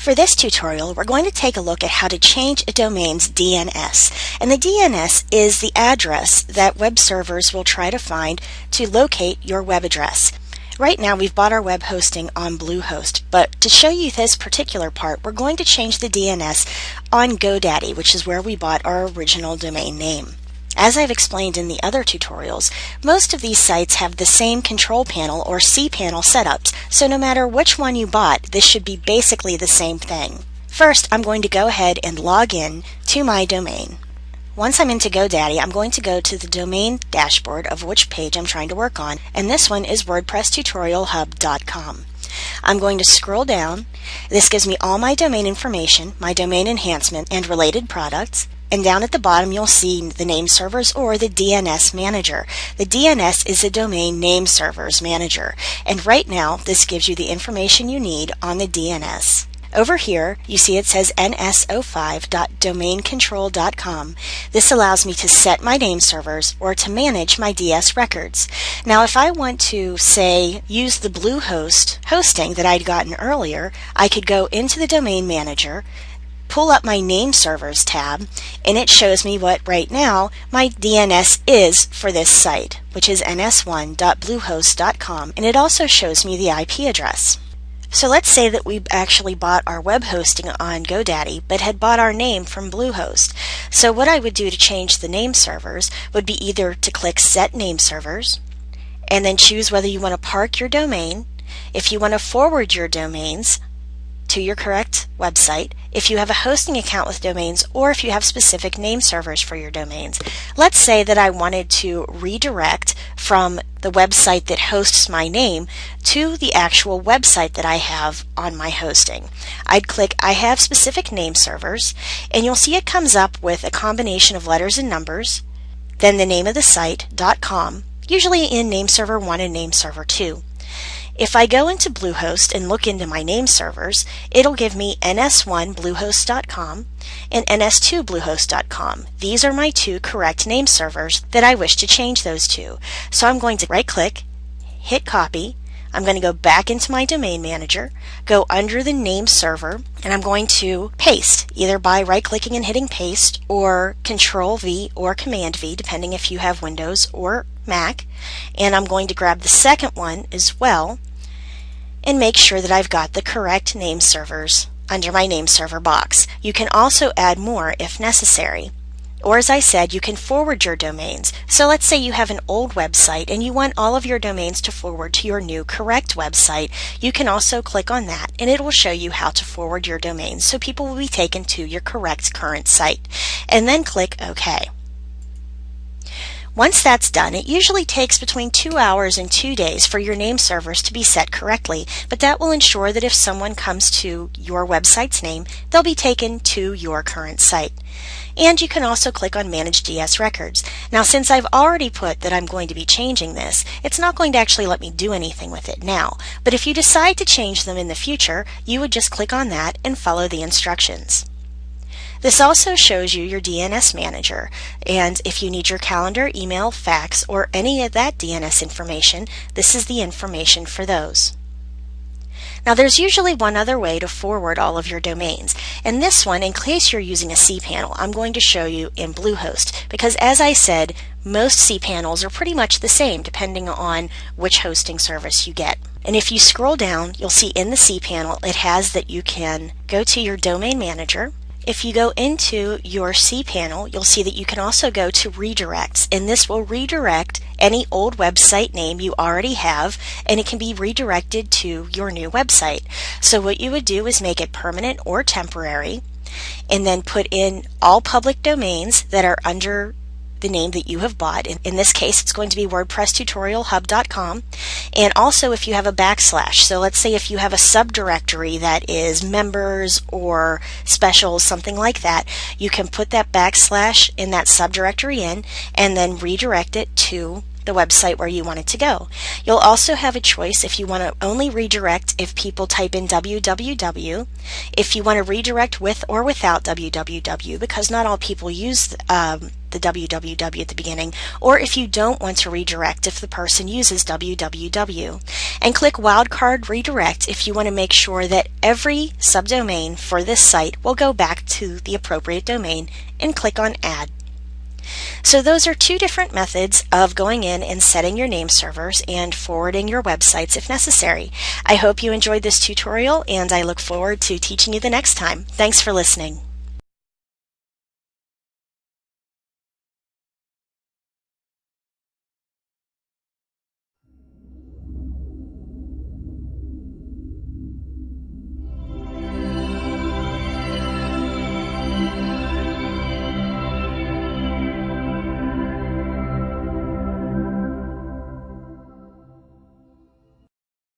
For this tutorial, we're going to take a look at how to change a domain's DNS. And the DNS is the address that web servers will try to find to locate your web address. Right now we've bought our web hosting on Bluehost, but to show you this particular part, we're going to change the DNS on GoDaddy, which is where we bought our original domain name. As I've explained in the other tutorials, most of these sites have the same control panel or cPanel setups, so no matter which one you bought, this should be basically the same thing. First, I'm going to go ahead and log in to my domain. Once I'm into GoDaddy, I'm going to go to the domain dashboard of which page I'm trying to work on, and this one is WordPressTutorialHub.com. I'm going to scroll down. This gives me all my domain information, my domain enhancement, and related products. And down at the bottom you'll see the name servers or the DNS manager. The DNS is a domain name servers manager, and right now this gives you the information you need on the DNS. Over here you see it says ns05.domaincontrol.com. This allows me to set my name servers or to manage my DS records. Now if I want to, say, use the Bluehost hosting that I'd gotten earlier, I could go into the domain manager, pull up my name servers tab, and it shows me what right now my DNS is for this site, which is ns1.bluehost.com, and it also shows me the IP address. So let's say that we actually bought our web hosting on GoDaddy but had bought our name from Bluehost. So what I would do to change the name servers would be either to click Set Name Servers and then choose whether you want to park your domain, if you want to forward your domains to your correct website, if you have a hosting account with domains, or if you have specific name servers for your domains. Let's say that I wanted to redirect from the website that hosts my name to the actual website that I have on my hosting. I'd click I have specific name servers, and you'll see it comes up with a combination of letters and numbers, then the name of the site, .com, usually in nameserver 1 and nameserver 2. If I go into Bluehost and look into my name servers, it'll give me ns1bluehost.com and ns2bluehost.com. These are my two correct name servers that I wish to change those to. So I'm going to right-click, hit copy. I'm going to go back into my domain manager, go under the name server, and I'm going to paste, either by right-clicking and hitting paste, or Control-V or Command-V, depending if you have Windows or Mac. And I'm going to grab the second one as well and make sure that I've got the correct name servers under my name server box. You can also add more if necessary. Or as I said, you can forward your domains. So let's say you have an old website and you want all of your domains to forward to your new correct website. You can also click on that and it will show you how to forward your domains so people will be taken to your correct current site. And then click OK. Once that's done, it usually takes between 2 hours and 2 days for your name servers to be set correctly, but that will ensure that if someone comes to your website's name, they'll be taken to your current site. And you can also click on Manage DS Records. Now since I've already put that I'm going to be changing this, it's not going to actually let me do anything with it now, but if you decide to change them in the future, you would just click on that and follow the instructions. This also shows you your DNS manager, and if you need your calendar, email, fax, or any of that DNS information, this is the information for those. Now there's usually one other way to forward all of your domains, and this one, in case you're using a cPanel, I'm going to show you in Bluehost, because as I said, most cPanels are pretty much the same depending on which hosting service you get. And if you scroll down, you'll see in the cPanel it has that you can go to your domain manager. If you go into your cPanel, you'll see that you can also go to redirects, and this will redirect any old website name you already have, and it can be redirected to your new website. So what you would do is make it permanent or temporary, and then put in all public domains that are under the name that you have bought. In this case, it's going to be WordPressTutorialHub.com. And also if you have a backslash, so let's say if you have a subdirectory that is members or specials, something like that, you can put that backslash in that subdirectory in and then redirect it to the website where you want it to go. You'll also have a choice if you want to only redirect if people type in www, if you want to redirect with or without www, because not all people use the www at the beginning, or if you don't want to redirect if the person uses www. And click wildcard redirect if you want to make sure that every subdomain for this site will go back to the appropriate domain, and click on add. So those are two different methods of going in and setting your name servers and forwarding your websites if necessary. I hope you enjoyed this tutorial, and I look forward to teaching you the next time. Thanks for listening.